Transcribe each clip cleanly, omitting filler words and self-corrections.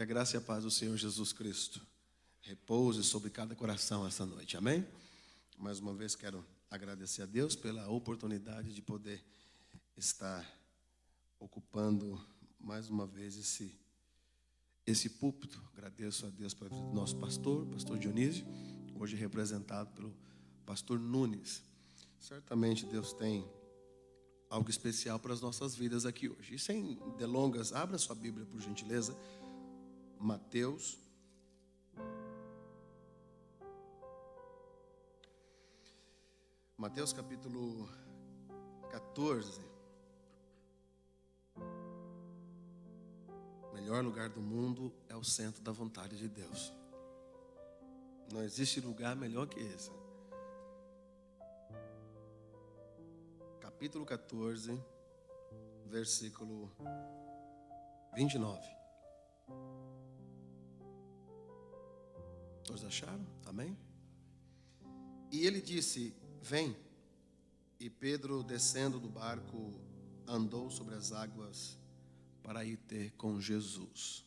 Que a graça e a paz do Senhor Jesus Cristo repouse sobre cada coração essa noite, amém? Mais uma vez quero agradecer a Deus pela oportunidade de poder estar ocupando mais uma vez esse púlpito. Agradeço a Deus pela vida do nosso pastor Dionísio, hoje representado pelo pastor Nunes. Certamente Deus tem algo especial para as nossas vidas aqui hoje. E sem delongas, abra sua Bíblia, por gentileza. Mateus capítulo 14. O melhor lugar do mundo é o centro da vontade de Deus. Não existe lugar melhor que esse. Capítulo 14, versículo 29. Todos acharam? Amém? E ele disse: vem. E Pedro, descendo do barco, andou sobre as águas para ir ter com Jesus.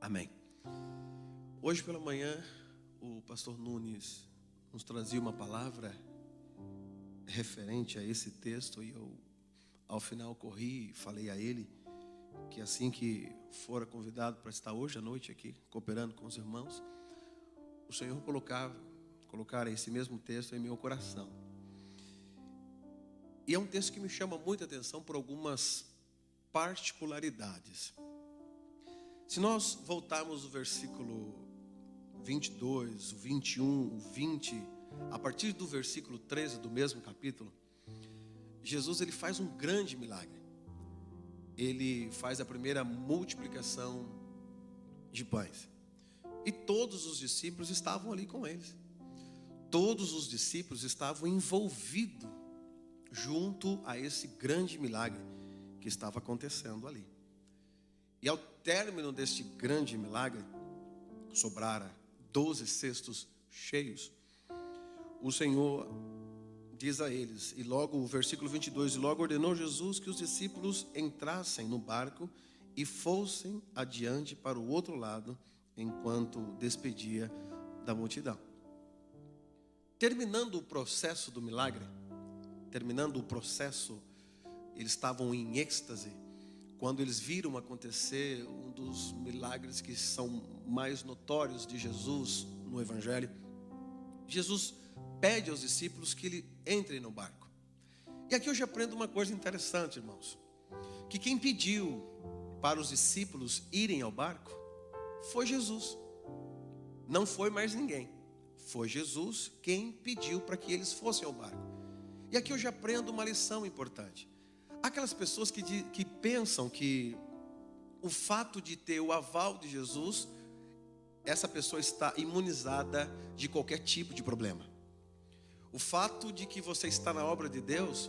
Amém. Hoje pela manhã, o pastor Nunes nos trazia uma palavra referente a esse texto, e eu, ao final, corri e falei a ele que assim que fora convidado para estar hoje à noite aqui, cooperando com os irmãos, o Senhor colocar esse mesmo texto em meu coração. E é um texto que me chama muita atenção por algumas particularidades. Se nós voltarmos o versículo 22, o 21, o 20, a partir do versículo 13 do mesmo capítulo, Jesus ele faz um grande milagre. Ele faz a primeira multiplicação de pães. E todos os discípulos estavam ali com eles. Todos os discípulos estavam envolvidos junto a esse grande milagre que estava acontecendo ali. E ao término deste grande milagre, sobrara 12 cestos cheios. O Senhor diz a eles, e logo o versículo 22, e logo ordenou Jesus que os discípulos entrassem no barco e fossem adiante para o outro lado, enquanto despedia da multidão. Terminando o processo do milagre, eles estavam em êxtase, quando eles viram acontecer um dos milagres que são mais notórios de Jesus no Evangelho. Jesus pede aos discípulos que ele entrem no barco. E aqui eu já aprendo uma coisa interessante, irmãos, que quem pediu para os discípulos irem ao barco foi Jesus. Não foi mais ninguém. Foi Jesus quem pediu para que eles fossem ao barco. E aqui eu já aprendo uma lição importante. Aquelas pessoas que pensam que o fato de ter o aval de Jesus, essa pessoa está imunizada de qualquer tipo de problema. O fato de que você está na obra de Deus,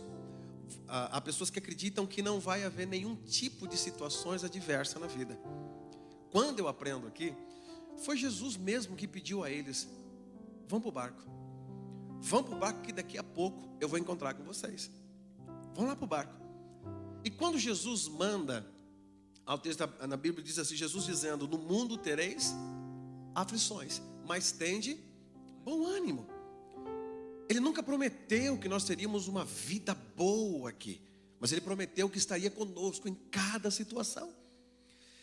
há pessoas que acreditam que não vai haver nenhum tipo de situações adversas na vida. Quando eu aprendo aqui, foi Jesus mesmo que pediu a eles: vão para o barco. Vão para o barco que daqui a pouco eu vou encontrar com vocês. Vão lá para o barco. E quando Jesus manda, ao texto na Bíblia diz assim, Jesus dizendo: no mundo tereis aflições, mas tende bom ânimo. Ele nunca prometeu que nós teríamos uma vida boa aqui, mas ele prometeu que estaria conosco em cada situação.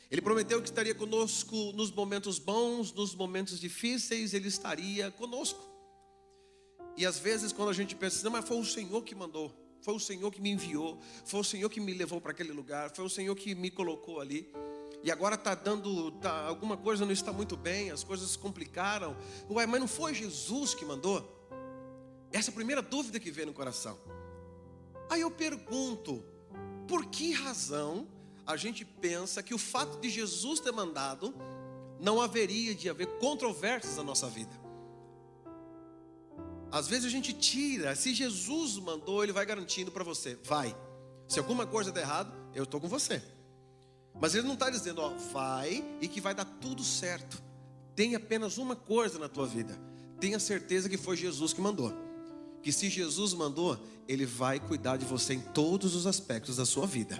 Ele prometeu que estaria conosco nos momentos bons, nos momentos difíceis, ele estaria conosco. E às vezes quando a gente pensa, não, mas foi o Senhor que mandou, foi o Senhor que me enviou, foi o Senhor que me levou para aquele lugar, foi o Senhor que me colocou ali. E agora alguma coisa não está muito bem, as coisas se complicaram. Ué, mas não foi Jesus que mandou? Essa é a primeira dúvida que vem no coração. Aí eu pergunto, por que razão a gente pensa que o fato de Jesus ter mandado não haveria de haver controvérsias na nossa vida? Às vezes a gente tira, se Jesus mandou, ele vai garantindo para você, vai. Se alguma coisa der errado, eu estou com você. Mas ele não está dizendo, vai e que vai dar tudo certo. Tem apenas uma coisa na tua vida: tenha certeza que foi Jesus que mandou. Que se Jesus mandou, ele vai cuidar de você em todos os aspectos da sua vida.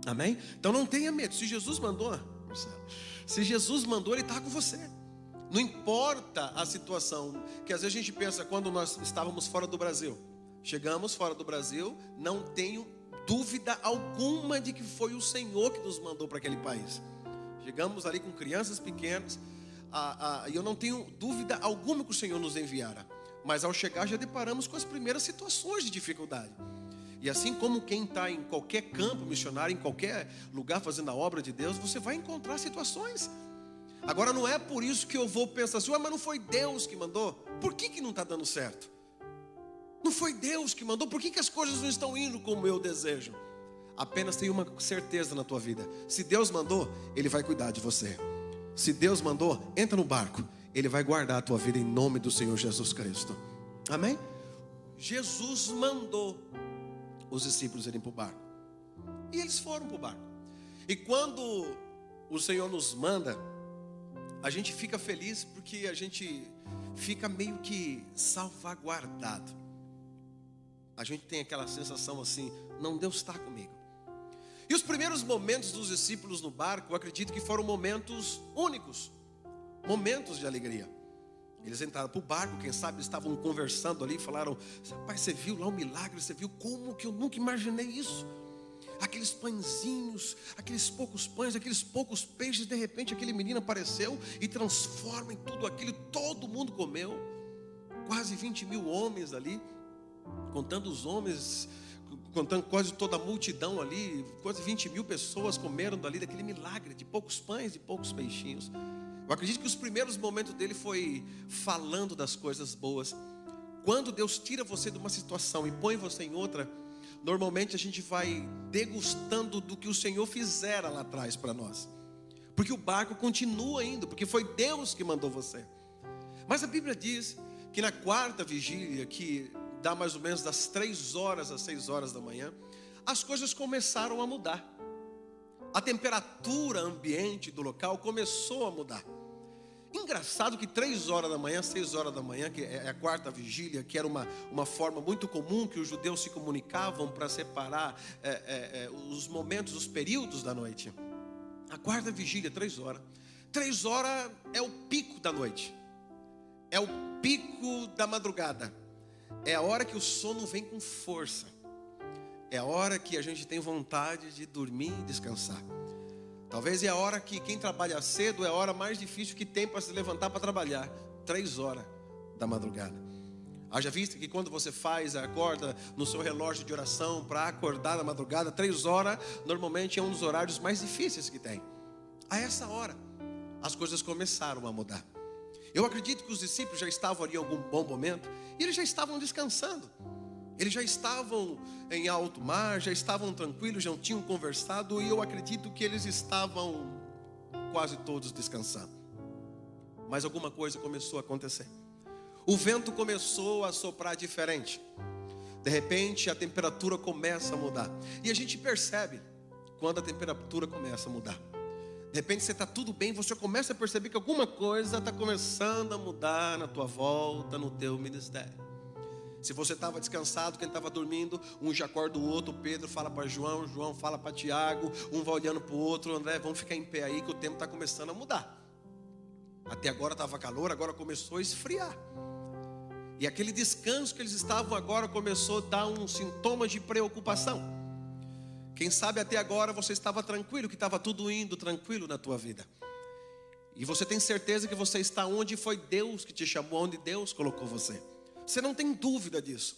Amém? Então não tenha medo. Se Jesus mandou, Marcelo. Se Jesus mandou, Ele está com você. Não importa a situação, que às vezes a gente pensa, quando nós estávamos fora do Brasil, chegamos fora do Brasil, não tenho dúvida alguma de que foi o Senhor que nos mandou para aquele país. Chegamos ali com crianças pequenas, e eu não tenho dúvida alguma que o Senhor nos enviara. Mas ao chegar já deparamos com as primeiras situações de dificuldade. E assim como quem está em qualquer campo missionário, em qualquer lugar fazendo a obra de Deus, você vai encontrar situações. Agora não é por isso que eu vou pensar assim, mas não foi Deus que mandou? Por que não está dando certo? Não foi Deus que mandou? Por que as coisas não estão indo como eu desejo? Apenas tenha uma certeza na tua vida. Se Deus mandou, Ele vai cuidar de você. Se Deus mandou, entra no barco. Ele vai guardar a tua vida em nome do Senhor Jesus Cristo. Amém? Jesus mandou os discípulos irem para o barco. E eles foram para o barco. E quando o Senhor nos manda, a gente fica feliz porque a gente fica meio que salvaguardado. A gente tem aquela sensação assim, não, Deus está comigo. E os primeiros momentos dos discípulos no barco, eu acredito que foram momentos únicos, momentos de alegria. Eles entraram para o barco, quem sabe eles estavam conversando ali, falaram, pai, você viu lá o milagre, você viu como que eu nunca imaginei isso? Aqueles pãezinhos, aqueles poucos pães, aqueles poucos peixes, de repente aquele menino apareceu e transforma em tudo aquilo, todo mundo comeu, quase 20 mil homens ali, contando os homens, contando quase toda a multidão ali, quase 20 mil pessoas comeram dali daquele milagre, de poucos pães, de poucos peixinhos. Eu acredito que os primeiros momentos dele foi falando das coisas boas. Quando Deus tira você de uma situação e põe você em outra, normalmente a gente vai degustando do que o Senhor fizera lá atrás para nós. Porque o barco continua indo, porque foi Deus que mandou você. Mas a Bíblia diz que na quarta vigília, que dá mais ou menos das 3 horas às 6 horas da manhã, as coisas começaram a mudar. A temperatura ambiente do local começou a mudar. Engraçado que 3 horas da manhã, 6 horas da manhã, que é a quarta vigília, que era uma forma muito comum que os judeus se comunicavam para separar os momentos, os períodos da noite. A quarta vigília, 3 horas. 3 horas é o pico da noite. É o pico da madrugada. É a hora que o sono vem com força. É a hora que a gente tem vontade de dormir e descansar. Talvez é a hora que quem trabalha cedo é a hora mais difícil que tem para se levantar para trabalhar. 3 horas da madrugada. Haja vista que quando você acorda no seu relógio de oração para acordar na madrugada, 3 horas normalmente é um dos horários mais difíceis que tem. A essa hora, as coisas começaram a mudar. Eu acredito que os discípulos já estavam ali em algum bom momento e eles já estavam descansando. Eles já estavam em alto mar, já estavam tranquilos, já tinham conversado, e eu acredito que eles estavam quase todos descansando. Mas alguma coisa começou a acontecer. O vento começou a soprar diferente. De repente a temperatura começa a mudar. E a gente percebe quando a temperatura começa a mudar. De repente você está tudo bem, você começa a perceber que alguma coisa está começando a mudar na tua volta, no teu ministério. Se você estava descansado, quem estava dormindo, um já acorda o outro, Pedro fala para João, João fala para Tiago, um vai olhando para o outro, André, vamos ficar em pé aí que o tempo está começando a mudar. Até agora estava calor, agora começou a esfriar. E aquele descanso que eles estavam agora começou a dar um sintoma de preocupação. Quem sabe até agora você estava tranquilo, que estava tudo indo tranquilo na tua vida. E você tem certeza que você está onde foi Deus que te chamou, onde Deus colocou você. Você não tem dúvida disso.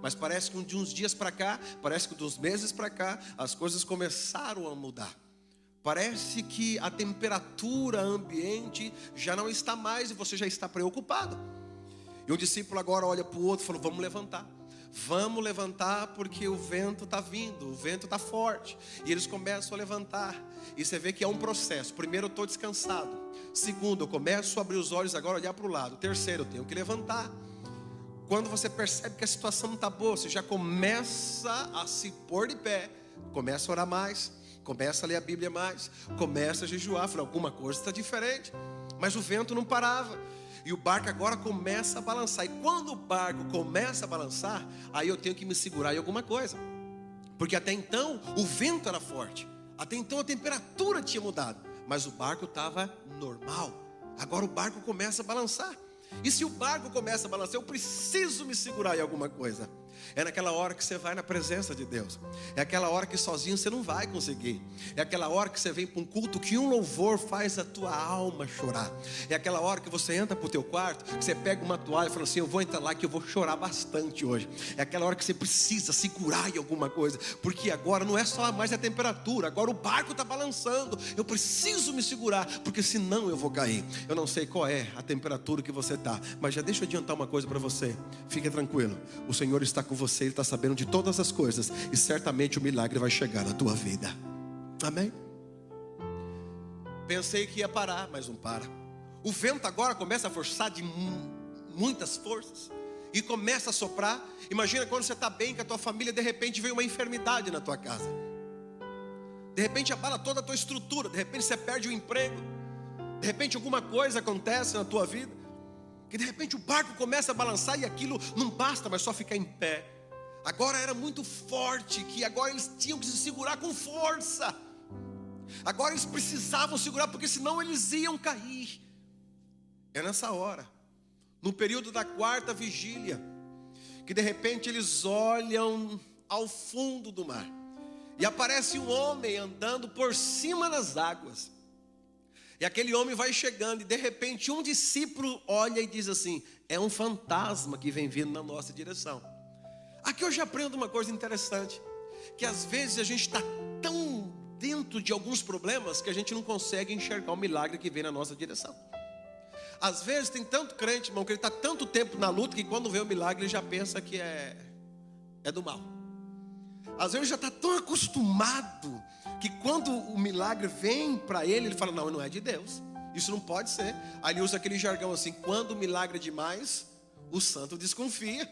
Mas parece que de uns dias para cá, parece que de uns meses para cá, as coisas começaram a mudar. Parece que a temperatura ambiente já não está mais e você já está preocupado. E o discípulo agora olha para o outro e falou, vamos levantar. Vamos levantar porque o vento está vindo, o vento está forte. E eles começam a levantar. E você vê que é um processo. Primeiro eu estou descansado. Segundo, eu começo a abrir os olhos agora, olhar para o lado. Terceiro, eu tenho que levantar. Quando você percebe que a situação não está boa, você já começa a se pôr de pé, começa a orar mais, começa a ler a Bíblia mais, começa a jejuar, fala, alguma coisa está diferente. Mas o vento não parava, e o barco agora começa a balançar. E quando o barco começa a balançar, aí eu tenho que me segurar em alguma coisa. Porque até então o vento era forte, até então a temperatura tinha mudado, mas o barco estava normal. Agora o barco começa a balançar. E se o barco começa a balançar, eu preciso me segurar em alguma coisa. É naquela hora que você vai na presença de Deus. É aquela hora que sozinho você não vai conseguir. É aquela hora que você vem para um culto que um louvor faz a tua alma chorar. É aquela hora que você entra para o teu quarto, que você pega uma toalha e fala assim: eu vou entrar lá que eu vou chorar bastante hoje. É aquela hora que você precisa segurar em alguma coisa, porque agora não é só mais a temperatura, agora o barco está balançando. Eu preciso me segurar, porque senão eu vou cair. Eu não sei qual é a temperatura que você está, mas já deixa eu adiantar uma coisa para você. Fique tranquilo, o Senhor está com você, Ele está sabendo de todas as coisas, e certamente o milagre vai chegar na tua vida. Amém? Pensei que ia parar, mas não para. O vento agora começa a forçar de muitas forças, e começa a soprar. Imagina quando você está bem com a tua família, de repente vem uma enfermidade na tua casa. De repente abala toda a tua estrutura. De repente você perde o emprego. De repente alguma coisa acontece na tua vida, que de repente o barco começa a balançar, e aquilo não basta mais só ficar em pé. Agora era muito forte, que agora eles tinham que se segurar com força. Agora eles precisavam segurar, porque senão eles iam cair. É nessa hora, no período da quarta vigília, que de repente eles olham ao fundo do mar, e aparece um homem andando por cima das águas. E aquele homem vai chegando, e de repente um discípulo olha e diz assim: é um fantasma que vem vindo na nossa direção. Aqui eu já aprendo uma coisa interessante, que às vezes a gente está tão dentro de alguns problemas que a gente não consegue enxergar o milagre que vem na nossa direção. Às vezes tem tanto crente, irmão, que ele está tanto tempo na luta, que quando vê o milagre ele já pensa que é do mal. Às vezes ele já está tão acostumado, que quando o milagre vem para ele, ele fala: não é de Deus, isso não pode ser. Aí ele usa aquele jargão assim: quando o milagre é demais, o santo desconfia.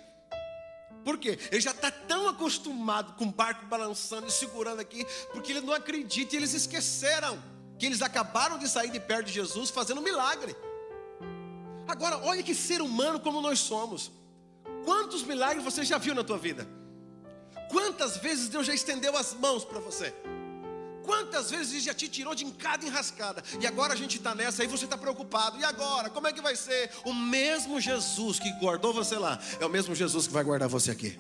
Por quê? Ele já está tão acostumado com o barco balançando e segurando aqui, porque ele não acredita, e eles esqueceram que eles acabaram de sair de perto de Jesus fazendo um milagre. Agora olha que ser humano como nós somos. Quantos milagres você já viu na tua vida? Quantas vezes Deus já estendeu as mãos para você? Quantas vezes Ele já te tirou de encada enrascada? E agora a gente está nessa, aí você está preocupado. E agora? Como é que vai ser? O mesmo Jesus que guardou você lá é o mesmo Jesus que vai guardar você aqui.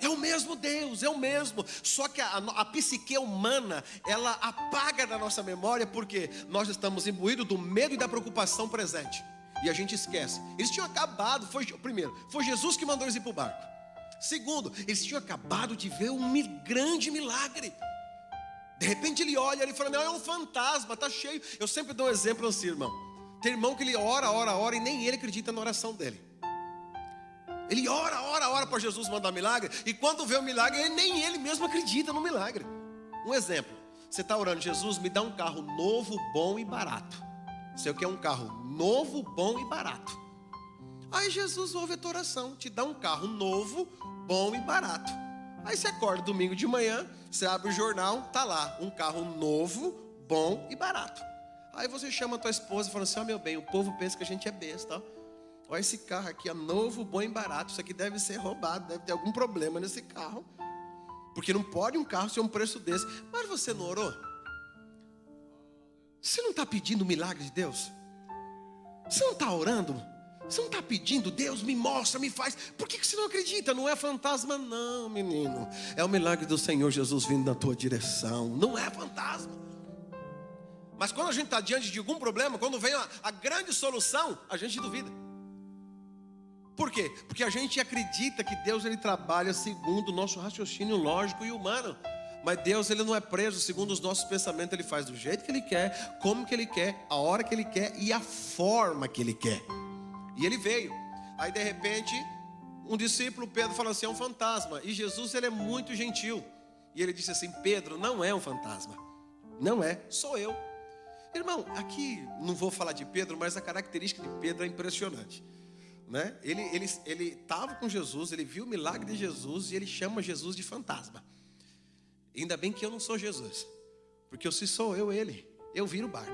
É o mesmo Deus, é o mesmo. Só que a psique humana, ela apaga da nossa memória, porque nós estamos imbuídos do medo e da preocupação presente, e a gente esquece. Eles tinham acabado, primeiro, foi Jesus que mandou eles ir para o barco. Segundo, eles tinham acabado de ver um grande milagre. De repente ele olha e fala: não, é um fantasma, está cheio. Eu sempre dou um exemplo assim, irmão. Tem irmão que ele ora, e nem ele acredita na oração dele. Ele ora para Jesus mandar milagre, e quando vê o milagre, nem ele mesmo acredita no milagre. Um exemplo: você está orando: Jesus, me dá um carro novo, bom e barato. Você quer um carro novo, bom e barato. Aí Jesus ouve a tua oração, te dá um carro novo, bom e barato. Aí você acorda domingo de manhã, você abre o jornal, está lá um carro novo, bom e barato. Aí você chama a tua esposa e fala assim: ó, meu bem, o povo pensa que a gente é besta, ó. Olha esse carro aqui, é novo, bom e barato. Isso aqui deve ser roubado, deve ter algum problema nesse carro, porque não pode um carro ser um preço desse. Mas você não orou? Você não está pedindo o milagre de Deus? Você não está orando? Você não está pedindo: Deus me mostra, me faz? Por que você não acredita? Não é fantasma não, menino. É o milagre do Senhor Jesus vindo na tua direção. Não é fantasma. Mas quando a gente está diante de algum problema, quando vem a grande solução, a gente duvida. Por quê? Porque a gente acredita que Deus, Ele trabalha segundo o nosso raciocínio lógico e humano. Mas Deus, Ele não é preso segundo os nossos pensamentos. Ele faz do jeito que Ele quer, como que Ele quer, a hora que Ele quer e a forma que Ele quer. E Ele veio. Aí de repente um discípulo, Pedro, fala assim: é um fantasma. E Jesus, Ele é muito gentil, e Ele disse assim: Pedro, não é um fantasma. Não é, sou eu. Irmão, aqui não vou falar de Pedro, mas a característica de Pedro é impressionante, né? Ele estava com Jesus, ele viu o milagre de Jesus, e ele chama Jesus de fantasma. Ainda bem que eu não sou Jesus, porque se sou eu, eu viro o barco.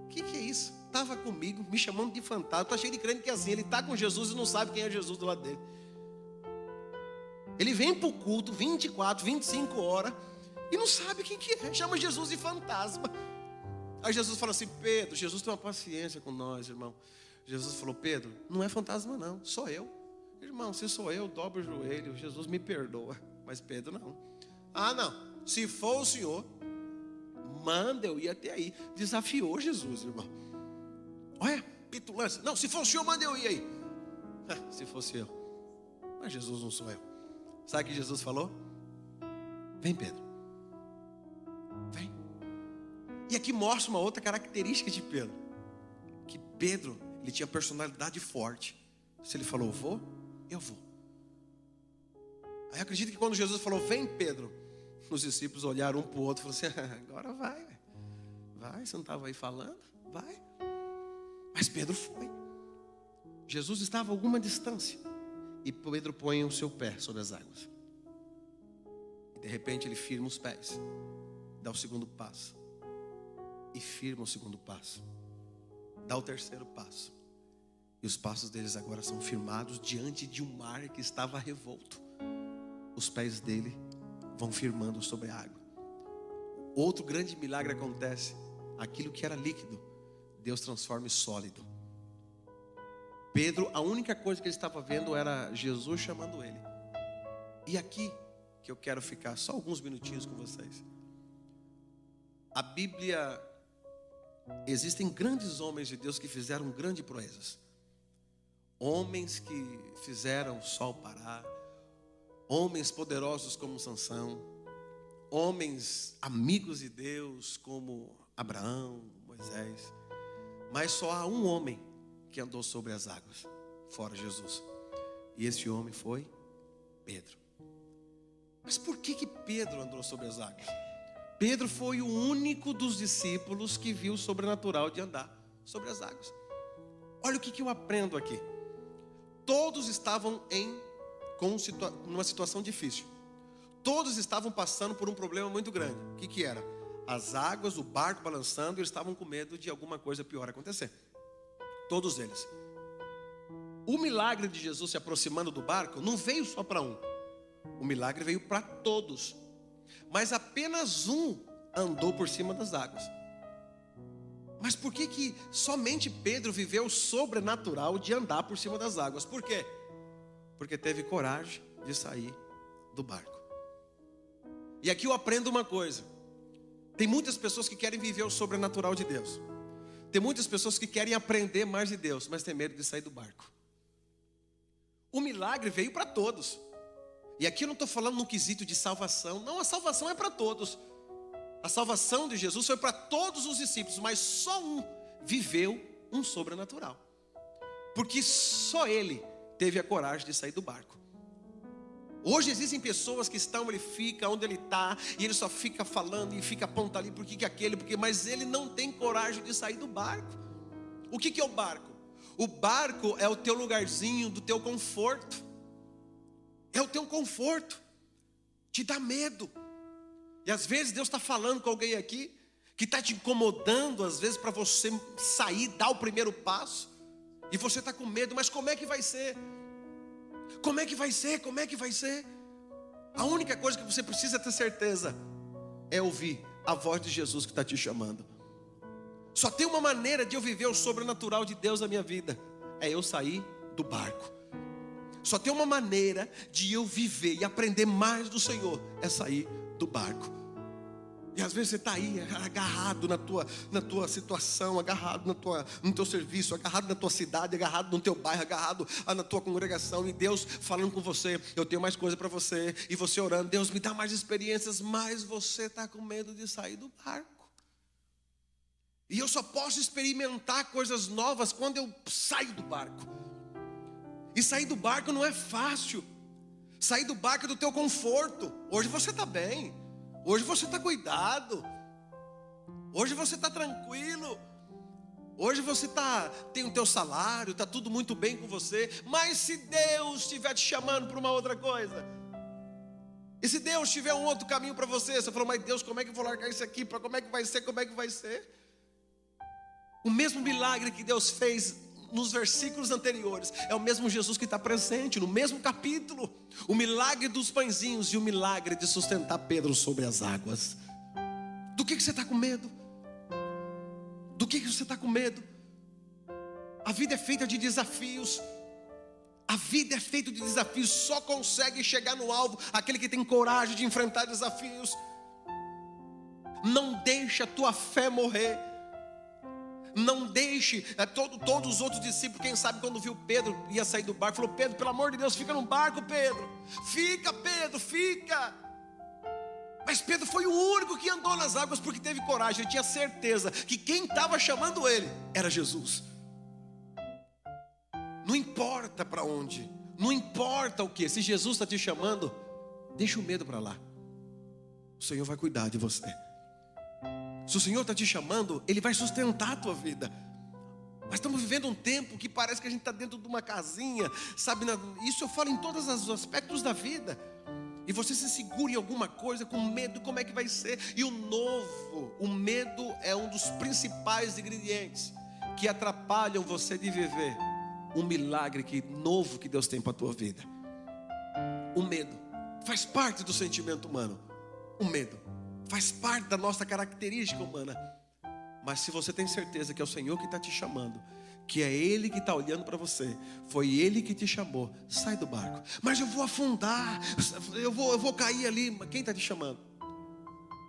O que é isso? Estava comigo, me chamando de fantasma. Está cheio de crente que é assim, ele está com Jesus e não sabe quem é Jesus do lado dele. Ele vem para o culto 24, 25 horas, e não sabe quem que é, chama Jesus de fantasma. Aí Jesus fala assim: Pedro, Jesus tem uma paciência com nós, irmão. Jesus falou: Pedro, não é fantasma não, sou eu. Irmão, se sou eu, dobro o joelho, Jesus me perdoa. Mas Pedro não. Ah não, se for o Senhor, manda eu ir até aí. Desafiou Jesus, irmão. Olha, petulância. Não, se for o Senhor, manda eu ir aí. Se fosse eu. Mas Jesus não sou eu. Sabe o que Jesus falou? Vem, Pedro, vem. E aqui mostra uma outra característica de Pedro. Que Pedro, ele tinha personalidade forte. Se ele falou, vou, eu vou. Aí eu acredito que quando Jesus falou, vem, Pedro, os discípulos olharam um para o outro e falaram assim: agora vai, vai, você não estava aí falando? Vai. Mas Pedro foi. Jesus estava a alguma distância e Pedro põe o seu pé sobre as águas. E de repente ele firma os pés, dá o segundo passo e firma o segundo passo, dá o terceiro passo. E os passos deles agora são firmados diante de um mar que estava revolto. Os pés dele vão firmando sobre a água. Outro grande milagre acontece. Aquilo que era líquido, Deus transforma em sólido. Pedro, a única coisa que ele estava vendo era Jesus chamando ele. E aqui que eu quero ficar só alguns minutinhos com vocês. A Bíblia, existem grandes homens de Deus que fizeram grandes proezas. Homens que fizeram o sol parar. Homens poderosos como Sansão. Homens amigos de Deus como Abraão, Moisés. Mas só há um homem que andou sobre as águas, fora Jesus. E esse homem foi Pedro. Mas por que Pedro andou sobre as águas? Pedro foi o único dos discípulos que viu o sobrenatural de andar sobre as águas. Olha o que eu aprendo aqui. Todos estavam numa situação difícil. Todos estavam passando por um problema muito grande. O que era? As águas, o barco balançando, e eles estavam com medo de alguma coisa pior acontecer. Todos eles. O milagre de Jesus se aproximando do barco não veio só para um. O milagre veio para todos. Mas apenas um andou por cima das águas. Mas por que somente Pedro viveu o sobrenatural de andar por cima das águas? Por quê? Porque teve coragem de sair do barco. E aqui eu aprendo uma coisa. Tem muitas pessoas que querem viver o sobrenatural de Deus. Tem muitas pessoas que querem aprender mais de Deus, mas tem medo de sair do barco. O milagre veio para todos. E aqui eu não estou falando no quesito de salvação. Não, a salvação é para todos. A salvação de Jesus foi para todos os discípulos, mas só um viveu um sobrenatural. Porque só ele teve a coragem de sair do barco. Hoje existem pessoas que estão, ele fica onde ele está, e ele só fica falando e fica apontando ali por que aquele, mas ele não tem coragem de sair do barco. O que é o barco? O barco é o teu lugarzinho do teu conforto. É o teu conforto. Te dá medo. E às vezes Deus está falando com alguém aqui que está te incomodando, às vezes para você sair, dar o primeiro passo, e você está com medo, mas como é que vai ser? Como é que vai ser? Como é que vai ser? A única coisa que você precisa ter certeza é ouvir a voz de Jesus que está te chamando. Só tem uma maneira de eu viver o sobrenatural de Deus na minha vida, é eu sair do barco. Só tem uma maneira de eu viver e aprender mais do Senhor, é sair do barco. E às vezes você está aí agarrado na tua situação, agarrado no teu serviço, agarrado na tua cidade, agarrado no teu bairro, agarrado na tua congregação, e Deus falando com você, eu tenho mais coisa para você, e você orando, Deus me dá mais experiências, mas você está com medo de sair do barco. E eu só posso experimentar coisas novas quando eu saio do barco. E sair do barco não é fácil. Sair do barco é do teu conforto. Hoje você está bem. Hoje você está cuidado. Hoje você está tranquilo. Hoje você tem o teu salário, está tudo muito bem com você. Mas se Deus estiver te chamando para uma outra coisa, e se Deus tiver um outro caminho para você, você falou, mas Deus, como é que eu vou largar isso aqui? Como é que vai ser? Como é que vai ser? O mesmo milagre que Deus fez nos versículos anteriores, é o mesmo Jesus que está presente no mesmo capítulo. O milagre dos pãezinhos e o milagre de sustentar Pedro sobre as águas. Do que você está com medo? Do que você está com medo? A vida é feita de desafios. A vida é feita de desafios. Só consegue chegar no alvo aquele que tem coragem de enfrentar desafios. Não deixe a tua fé morrer. Não deixe. Todos os outros discípulos, quem sabe, quando viu Pedro ia sair do barco, falou: Pedro, pelo amor de Deus, fica no barco, Pedro. Fica, Pedro, fica. Mas Pedro foi o único que andou nas águas porque teve coragem. Ele tinha certeza que quem estava chamando ele era Jesus. Não importa para onde, não importa o que. Se Jesus está te chamando, deixa o medo para lá. O Senhor vai cuidar de você. Se o Senhor está te chamando, Ele vai sustentar a tua vida. Mas estamos vivendo um tempo que parece que a gente está dentro de uma casinha, sabe? Isso eu falo em todos os aspectos da vida. E você se segura em alguma coisa com medo, como é que vai ser? E o medo é um dos principais ingredientes que atrapalham você de viver um milagre novo que Deus tem para a tua vida. O medo faz parte do sentimento humano. O medo faz parte da nossa característica humana. Mas se você tem certeza que é o Senhor que está te chamando, que é Ele que está olhando para você, foi Ele que te chamou, sai do barco. Mas eu vou afundar, eu vou cair ali. Quem está te chamando?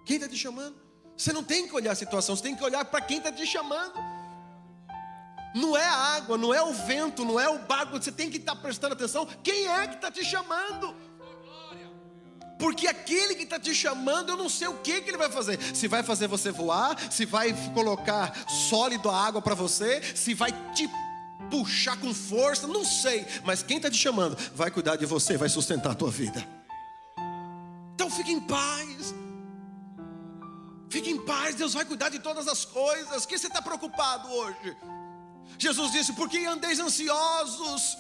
Quem está te chamando? Você não tem que olhar a situação, você tem que olhar para quem está te chamando. Não é a água, não é o vento, não é o barco. Você tem que estar prestando atenção. Quem é que está te chamando? Porque aquele que está te chamando, eu não sei o que ele vai fazer. Se vai fazer você voar, se vai colocar sólido a água para você, se vai te puxar com força, não sei. Mas quem está te chamando vai cuidar de você, vai sustentar a tua vida. Então fique em paz. Fique em paz, Deus vai cuidar de todas as coisas. O que você está preocupado hoje? Jesus disse: por que andeis ansiosos?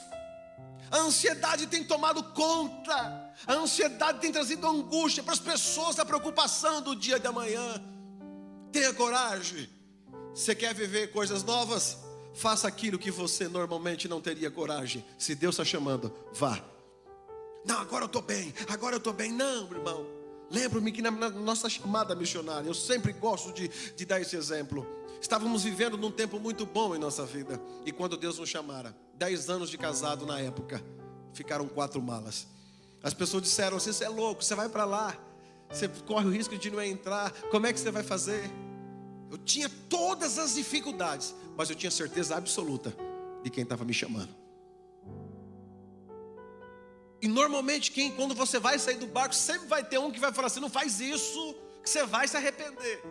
A ansiedade tem tomado conta. A ansiedade tem trazido angústia para as pessoas, a preocupação do dia de amanhã. Tenha coragem. Você quer viver coisas novas? Faça aquilo que você normalmente não teria coragem. Se Deus está chamando, vá. Não, agora eu estou bem, agora eu estou bem. Não, irmão. Lembro-me que na nossa chamada missionária, eu sempre gosto de dar esse exemplo. Estávamos vivendo num tempo muito bom em nossa vida. E quando Deus nos chamara, 10 anos de casado na época, ficaram 4 malas. As pessoas disseram assim: você é louco, você vai para lá, você corre o risco de não entrar, como é que você vai fazer? Eu tinha todas as dificuldades, mas eu tinha certeza absoluta de quem estava me chamando. E normalmente quando você vai sair do barco, sempre vai ter um que vai falar assim: não faz isso, que você vai se arrepender.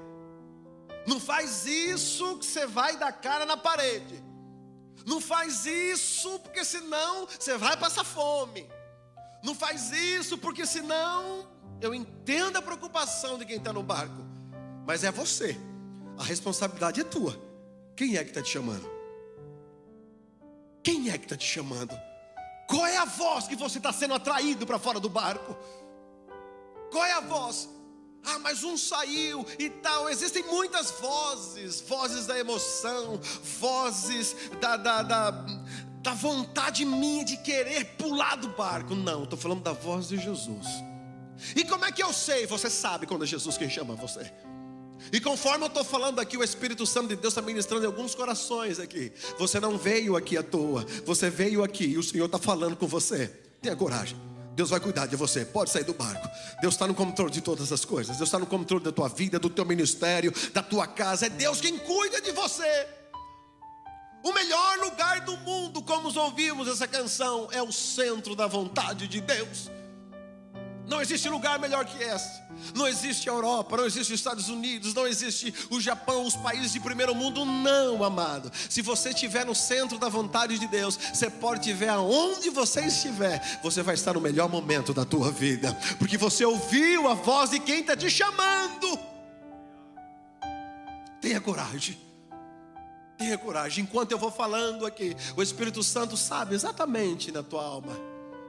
Não faz isso, que você vai dar cara na parede. Não faz isso, porque senão você vai passar fome. Não faz isso, porque senão... Eu entendo a preocupação de quem está no barco, mas é você. A responsabilidade é tua. Quem é que está te chamando? Quem é que está te chamando? Qual é a voz que você está sendo atraído para fora do barco? Qual é a voz? Ah, mas um saiu e tal. Existem muitas vozes. Vozes da emoção, vozes da vontade minha de querer pular do barco. Não, estou falando da voz de Jesus. E como é que eu sei? Você sabe quando é Jesus quem chama você. E conforme eu estou falando aqui, o Espírito Santo de Deus está ministrando em alguns corações aqui. Você não veio aqui à toa. Você veio aqui e o Senhor está falando com você. Tenha coragem. Deus vai cuidar de você, pode sair do barco. Deus está no controle de todas as coisas. Deus está no controle da tua vida, do teu ministério, da tua casa. É Deus quem cuida de você. O melhor lugar do mundo, como ouvimos essa canção, é o centro da vontade de Deus. Não existe lugar melhor que esse. Não existe a Europa, não existe os Estados Unidos, não existe o Japão, os países de primeiro mundo. Não, amado. Se você estiver no centro da vontade de Deus, você pode estiver aonde você estiver, você vai estar no melhor momento da tua vida, porque você ouviu a voz de quem está te chamando. Tenha coragem. Tenha coragem. Enquanto eu vou falando aqui, o Espírito Santo sabe exatamente na tua alma.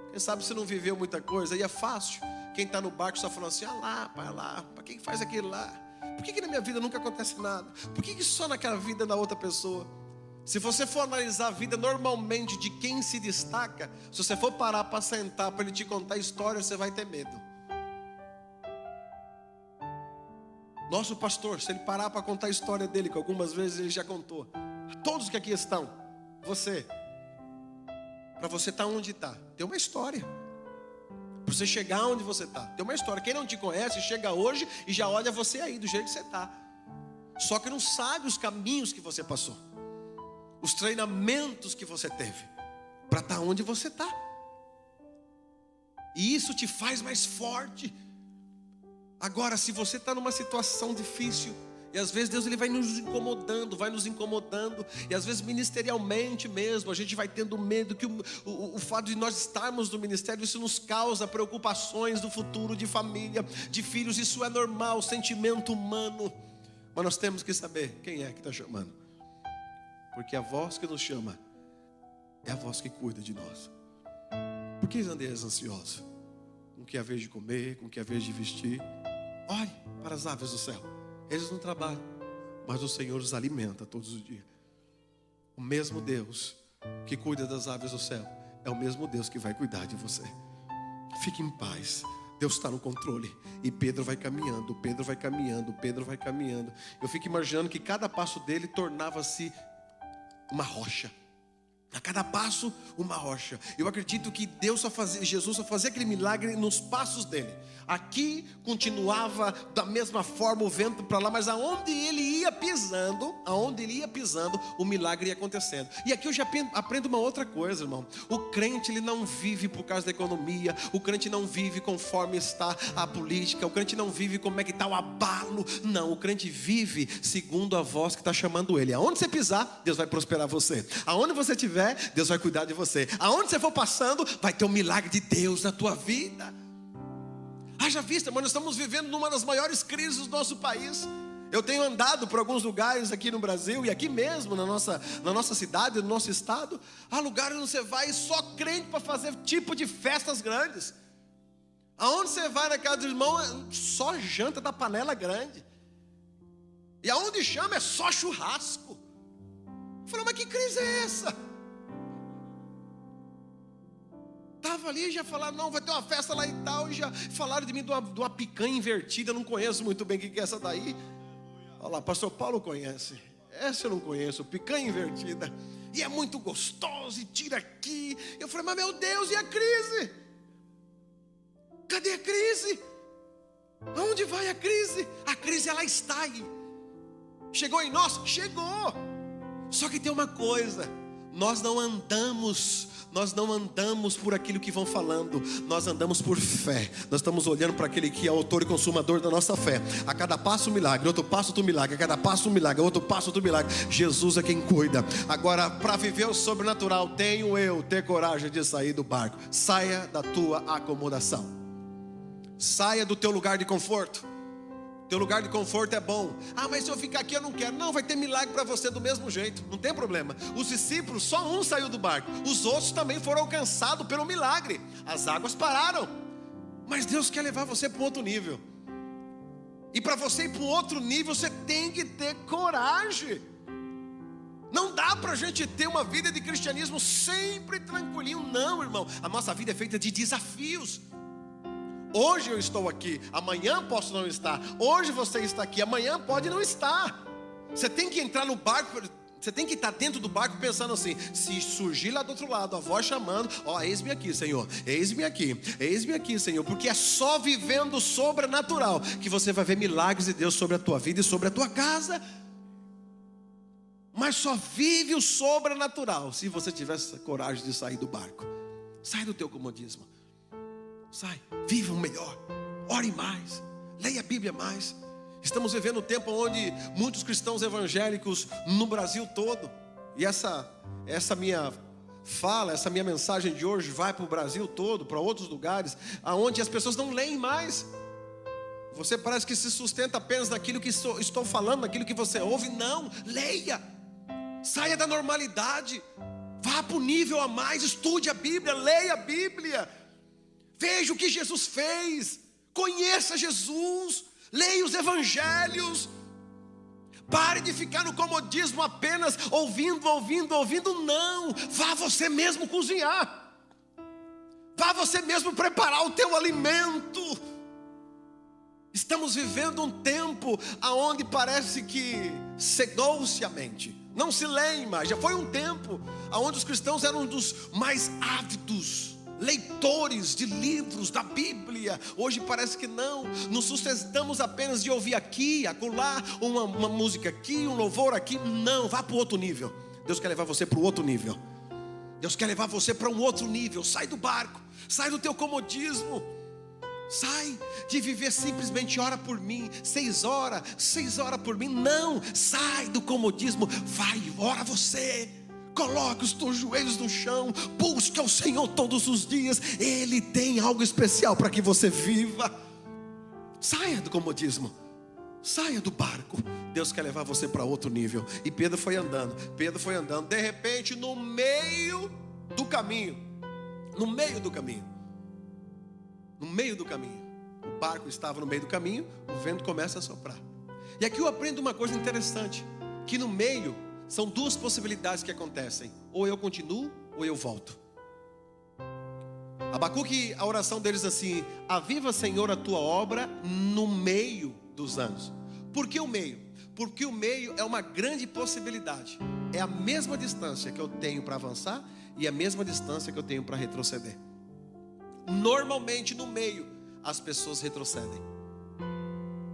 Quem sabe você não viveu muita coisa e é fácil. Quem está no barco está falando assim: ah lá, pai, lá, para quem faz aquilo lá? Por que na minha vida nunca acontece nada? Por que só naquela vida da outra pessoa? Se você for analisar a vida normalmente de quem se destaca, se você for parar para sentar para ele te contar a história, você vai ter medo. Nosso pastor, se ele parar para contar a história dele, que algumas vezes ele já contou, todos que aqui estão, você, para você estar onde está, tem uma história. Para você chegar onde você está, tem uma história. Quem não te conhece, chega hoje e já olha você aí, do jeito que você está. Só que não sabe os caminhos que você passou, os treinamentos que você teve, para estar onde você está. E isso te faz mais forte. Agora, se você está numa situação difícil, e às vezes Deus ele vai nos incomodando, e às vezes ministerialmente mesmo, a gente vai tendo medo que o fato de nós estarmos no ministério, isso nos causa preocupações do futuro, de família, de filhos. Isso é normal, sentimento humano. Mas nós temos que saber quem é que está chamando, porque a voz que nos chama é a voz que cuida de nós. Por que andeis ansiosos? Com que haver de comer, com que haver de vestir? Olhe para as aves do céu. Eles não trabalham, mas o Senhor os alimenta todos os dias. O mesmo Deus que cuida das aves do céu é o mesmo Deus que vai cuidar de você. Fique em paz. Deus está no controle. E Pedro vai caminhando, Pedro vai caminhando, Pedro vai caminhando. Eu fico imaginando que cada passo dele tornava-se uma rocha. A cada passo, uma rocha. Eu acredito que Jesus só fazia aquele milagre nos passos dele. Aqui continuava da mesma forma o vento para lá, mas aonde ele ia pisando, o milagre ia acontecendo. E aqui eu já aprendo uma outra coisa, irmão. O crente, ele não vive por causa da economia. O crente não vive conforme está a política. O crente não vive como é que está o abalo. Não, o crente vive segundo a voz que está chamando ele. Aonde você pisar, Deus vai prosperar você. Aonde você estiver, Deus vai cuidar de você. Aonde você for passando, vai ter um milagre de Deus na tua vida. Haja vista, mas nós estamos vivendo numa das maiores crises do nosso país. Eu tenho andado por alguns lugares aqui no Brasil, e aqui mesmo na nossa cidade, no nosso estado. Há lugares onde você vai só crente para fazer tipo de festas grandes. Aonde você vai na casa do irmão, só janta da panela grande. E aonde chama é só churrasco. Eu falei, mas que crise é essa? Estava ali e já falaram, não, vai ter uma festa lá e tal. E já falaram de mim de uma picanha invertida. Eu não conheço muito bem o que é essa daí. Olha lá, pastor Paulo conhece. Essa eu não conheço, picanha invertida. E é muito gostoso, e tira aqui. Eu falei, mas meu Deus, e a crise? Cadê a crise? Aonde vai a crise? A crise, ela está aí. Chegou em nós? Chegou. Só que tem uma coisa, nós não andamos por aquilo que vão falando, nós andamos por fé. Nós estamos olhando para aquele que é o autor e consumador da nossa fé. A cada passo um milagre, outro passo outro milagre, a cada passo um milagre, outro passo outro milagre. Jesus é quem cuida. Agora, para viver o sobrenatural, tenho eu ter coragem de sair do barco. Saia da tua acomodação, saia do teu lugar de conforto. Teu lugar de conforto é bom. Ah, mas se eu ficar aqui eu não quero. Não, vai ter milagre para você do mesmo jeito. Não tem problema. Os discípulos, só um saiu do barco. Os outros também foram alcançados pelo milagre. As águas pararam. Mas Deus quer levar você para um outro nível. E para você ir para um outro nível, você tem que ter coragem. Não dá para a gente ter uma vida de cristianismo sempre tranquilinho. Não, irmão. A nossa vida é feita de desafios. Hoje eu estou aqui, amanhã posso não estar. Hoje você está aqui, amanhã pode não estar. Você tem que entrar no barco, você tem que estar dentro do barco pensando assim: se surgir lá do outro lado a voz chamando, ó, eis-me aqui, Senhor, eis-me aqui, Senhor. Porque é só vivendo o sobrenatural que você vai ver milagres de Deus sobre a tua vida e sobre a tua casa. Mas só vive o sobrenatural se você tiver essa coragem de sair do barco. Sai do teu comodismo. Sai, viva o melhor, ore mais, leia a Bíblia mais. Estamos vivendo um tempo onde muitos cristãos evangélicos no Brasil todo, e essa minha fala, essa minha mensagem de hoje vai para o Brasil todo, para outros lugares, onde as pessoas não leem mais. Você parece que se sustenta apenas naquilo que estou falando, naquilo que você ouve. Não, leia, saia da normalidade, vá para o nível a mais, estude a Bíblia, leia a Bíblia. Veja o que Jesus fez, conheça Jesus, leia os evangelhos, Pare de ficar no comodismo apenas ouvindo. Não, vá você mesmo cozinhar. Vá você mesmo preparar o teu alimento. Estamos vivendo um tempo onde parece que cegou-se a mente. Não se leem mais. Já foi um tempo onde os cristãos eram um dos mais ávidos leitores de livros da Bíblia. Hoje parece que não. Nos sustentamos apenas de ouvir aqui, acolá, uma música aqui, um louvor aqui. Não, vá para o outro nível. Deus quer levar você para o outro nível. Deus quer levar você para um outro nível. Sai do barco, sai do teu comodismo. Sai de viver simplesmente ora por mim, 6 horas por mim. Não, sai do comodismo. Vai, ora você. Coloque os teus joelhos no chão. Busque ao Senhor todos os dias. Ele tem algo especial para que você viva. Saia do comodismo. Saia do barco. Deus quer levar você para outro nível. E Pedro foi andando. De repente, no meio do caminho, o barco estava no meio do caminho, o vento começa a soprar. E aqui eu aprendo uma coisa interessante, que no meio são 2 possibilidades que acontecem: ou eu continuo, ou eu volto. Abacuque, a oração deles assim: aviva, Senhor, a tua obra no meio dos anos. Por que o meio? Porque o meio é uma grande possibilidade. É a mesma distância que eu tenho para avançar e a mesma distância que eu tenho para retroceder. Normalmente no meio as pessoas retrocedem.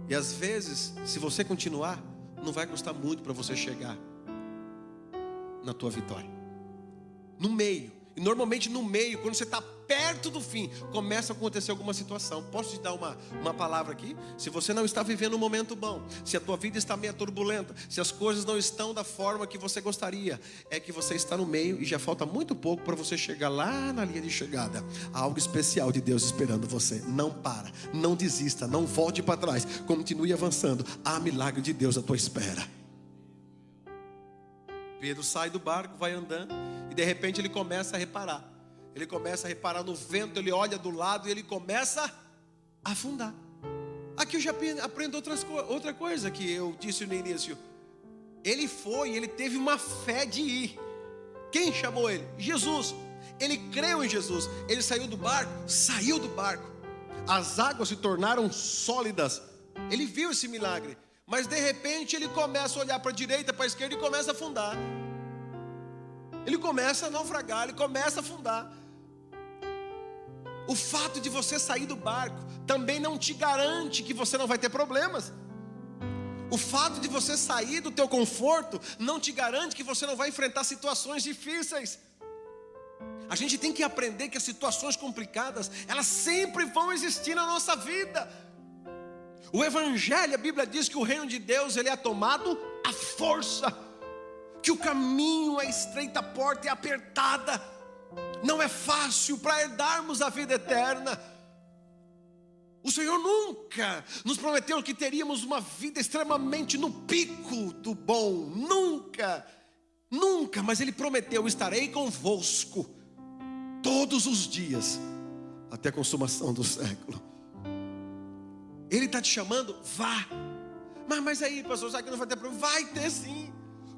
E às vezes, se você continuar, não vai custar muito para você chegar na tua vitória. No meio. E normalmente no meio, quando você está perto do fim, começa a acontecer alguma situação. Posso te dar uma palavra aqui? Se você não está vivendo um momento bom, se a tua vida está meio turbulenta, se as coisas não estão da forma que você gostaria, é que você está no meio e já falta muito pouco para você chegar lá na linha de chegada. Há algo especial de Deus esperando você. Não para, não desista, não volte para trás, continue avançando. Há milagre de Deus à tua espera. Pedro sai do barco, vai andando, e de repente ele começa a reparar. Ele começa a reparar no vento, ele olha do lado e ele começa a afundar. Aqui eu já aprendo outra coisa que eu disse no início. Ele teve uma fé de ir. Quem chamou ele? Jesus. Ele creu em Jesus. Ele saiu do barco. As águas se tornaram sólidas. Ele viu esse milagre. Mas de repente ele começa a olhar para a direita, para a esquerda e começa a afundar. Ele começa a naufragar, ele começa a afundar. O fato de você sair do barco também não te garante que você não vai ter problemas. O fato de você sair do teu conforto não te garante que você não vai enfrentar situações difíceis. A gente tem que aprender que as situações complicadas, elas sempre vão existir na nossa vida. O Evangelho, a Bíblia diz que o reino de Deus, ele é tomado à força, que o caminho, a estreita porta é apertada, não é fácil para herdarmos a vida eterna. O Senhor nunca nos prometeu que teríamos uma vida extremamente no pico do bom, nunca, mas Ele prometeu: estarei convosco todos os dias, até a consumação do século. Ele está te chamando, vá. Mas aí, pastor, sabe que não vai ter problema? Vai ter sim.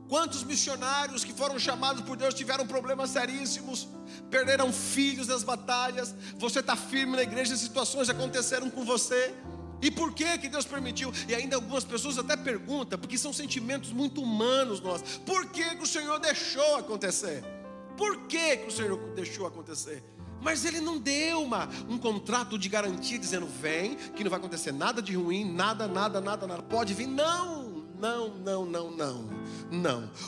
Quantos missionários que foram chamados por Deus tiveram problemas seríssimos, perderam filhos nas batalhas. Você está firme na igreja, as situações aconteceram com você. E por que Deus permitiu? E ainda algumas pessoas até perguntam, porque são sentimentos muito humanos nós. Por que o Senhor deixou acontecer? Por que o Senhor deixou acontecer? Mas Ele não deu um contrato de garantia dizendo: vem, que não vai acontecer nada de ruim, nada, pode vir. Não.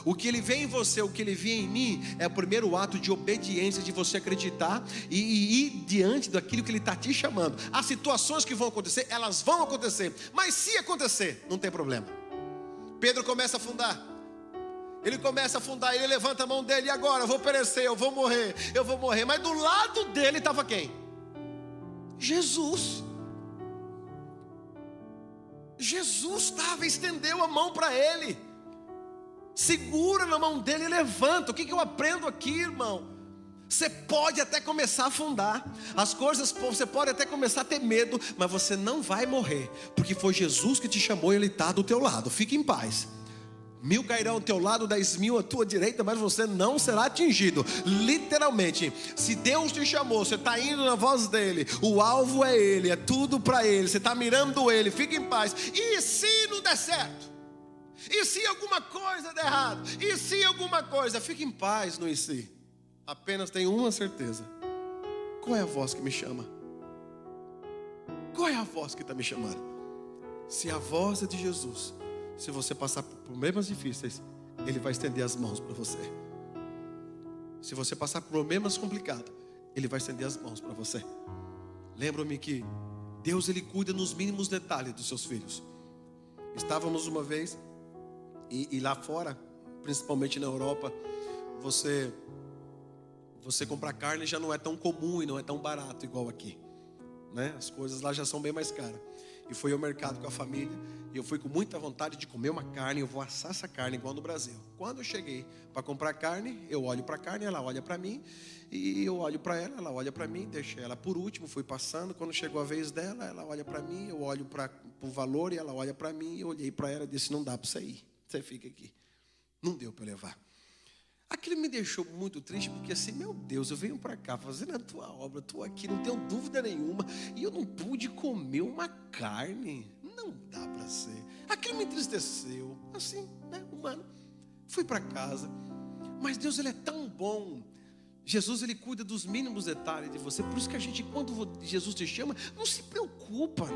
O que Ele vê em você, o que Ele vê em mim, é o primeiro ato de obediência, de você acreditar e ir diante daquilo que Ele está te chamando. As situações que vão acontecer, elas vão acontecer, mas se acontecer, não tem problema. Pedro começa a afundar. Ele começa a afundar, ele levanta a mão dele: e agora? Eu vou perecer, eu vou morrer. Mas do lado dele estava quem? Jesus. Jesus estava, estendeu a mão para ele, segura na mão dele e levanta. O que eu aprendo aqui, irmão? Você pode até começar a afundar, as coisas, você pode até começar a ter medo, mas você não vai morrer, porque foi Jesus que te chamou e Ele está do teu lado. Fique em paz. 1000 cairão ao teu lado, 10.000 à tua direita, mas você não será atingido. Literalmente, se Deus te chamou, você está indo na voz dele, o alvo é ele, é tudo para ele, você está mirando ele, fica em paz. E se não der certo? E se alguma coisa der errado? E se alguma coisa? Fique em paz no e se. Apenas tenho uma certeza. Qual é a voz que me chama? Qual é a voz que está me chamando? Se a voz é de Jesus, se você passar por problemas difíceis, Ele vai estender as mãos para você. Se você passar por problemas complicados, Ele vai estender as mãos para você. Lembro-me que Deus, Ele cuida nos mínimos detalhes dos seus filhos. Estávamos uma vez, e lá fora, principalmente na Europa, você comprar carne já não é tão comum e não é tão barato igual aqui, né? As coisas lá já são bem mais caras. E fui ao mercado com a família, e eu fui com muita vontade de comer uma carne. Eu vou assar essa carne igual no Brasil. Quando eu cheguei para comprar carne, eu olho para a carne, ela olha para mim, e eu olho para ela, ela olha para mim, deixei ela por último, fui passando. Quando chegou a vez dela, ela olha para mim, eu olho para o valor, e ela olha para mim. Eu olhei para ela e disse: não dá para você ir, você fica aqui. Não deu para levar. Aquilo me deixou muito triste, porque assim, meu Deus, eu venho para cá fazendo a tua obra, estou aqui, não tenho dúvida nenhuma, e eu não pude comer uma carne. Não dá para ser. Aquilo me entristeceu, assim, né, humano. Fui para casa, mas Deus, Ele é tão bom. Jesus, Ele cuida dos mínimos detalhes de você. Por isso que a gente, quando Jesus te chama, não se preocupa,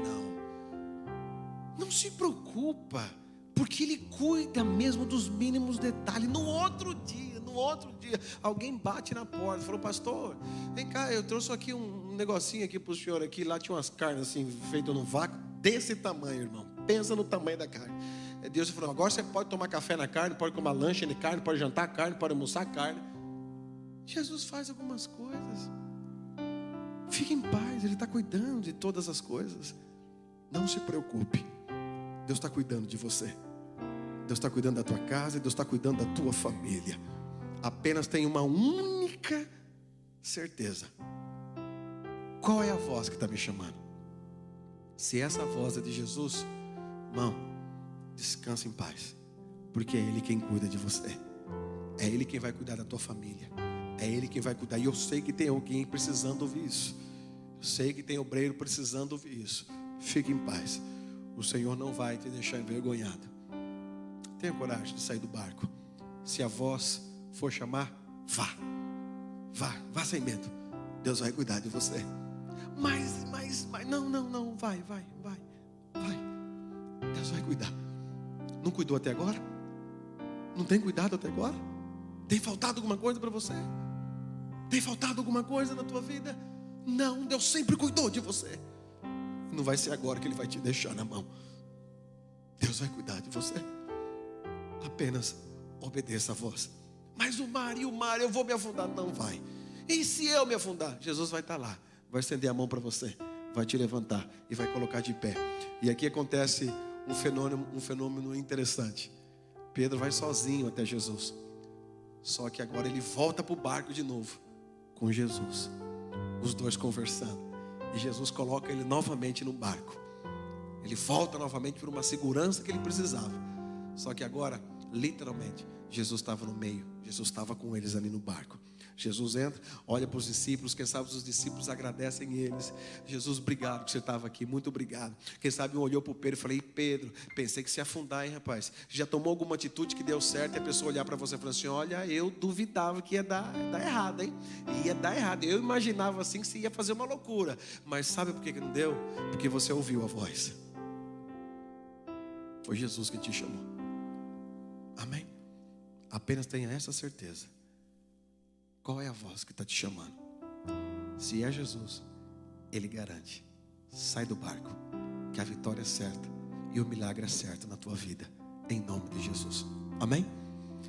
não se preocupa, porque Ele cuida mesmo dos mínimos detalhes. No outro dia, alguém bate na porta, falou: pastor, vem cá, eu trouxe aqui um negocinho aqui para o senhor aqui. Lá tinha umas carnes assim, feitas no vácuo, desse tamanho, irmão. Pensa no tamanho da carne. Deus falou: agora você pode tomar café na carne, pode comer lanche de carne, pode jantar carne, pode almoçar carne. Jesus faz algumas coisas. Fique em paz, Ele está cuidando de todas as coisas. Não se preocupe, Deus está cuidando de você. Deus está cuidando da tua casa, Deus está cuidando da tua família. Apenas tem uma única certeza. Qual é a voz que está me chamando? Se essa voz é de Jesus, irmão, descansa em paz, porque é Ele quem cuida de você. É Ele quem vai cuidar da tua família. É Ele quem vai cuidar. E eu sei que tem alguém precisando ouvir isso. Eu sei que tem obreiro precisando ouvir isso. Fique em paz. O Senhor não vai te deixar envergonhado. Tenha coragem de sair do barco. Se a voz for chamar, vá sem medo. Deus vai cuidar de você. Mas, não, vai. Deus vai cuidar. Não cuidou até agora? Não tem cuidado até agora? Tem faltado alguma coisa para você? Tem faltado alguma coisa na tua vida? Não, Deus sempre cuidou de você. Não vai ser agora que Ele vai te deixar na mão. Deus vai cuidar de você. Apenas obedeça a voz. Mas o mar, eu vou me afundar. Não vai. E se eu me afundar? Jesus vai estar lá, vai estender a mão para você, vai te levantar e vai colocar de pé. E aqui acontece um fenômeno interessante. Pedro vai sozinho até Jesus. Só que agora ele volta para o barco de novo com Jesus. Os dois conversando. E Jesus coloca ele novamente no barco. Ele volta novamente por uma segurança que ele precisava. Só que agora, literalmente, Jesus estava no meio. Jesus estava com eles ali no barco. Jesus entra, olha para os discípulos. Quem sabe os discípulos agradecem eles. Jesus, obrigado que você estava aqui, muito obrigado. Quem sabe um olhou para o Pedro e falei: Pedro, pensei que você ia afundar, hein, rapaz? Já tomou alguma atitude que deu certo e a pessoa olhar para você e falar assim: olha, eu duvidava que ia dar errado, hein? Ia dar errado. Eu imaginava assim que você ia fazer uma loucura. Mas sabe por que não deu? Porque você ouviu a voz. Foi Jesus que te chamou. Amém? Apenas tenha essa certeza. Qual é a voz que está te chamando? Se é Jesus, Ele garante. Sai do barco, que a vitória é certa e o milagre é certo na tua vida, em nome de Jesus. Amém?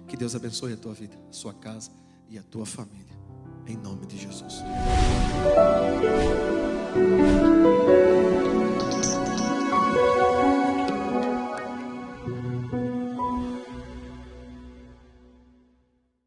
Que Deus abençoe a tua vida, a sua casa e a tua família, em nome de Jesus.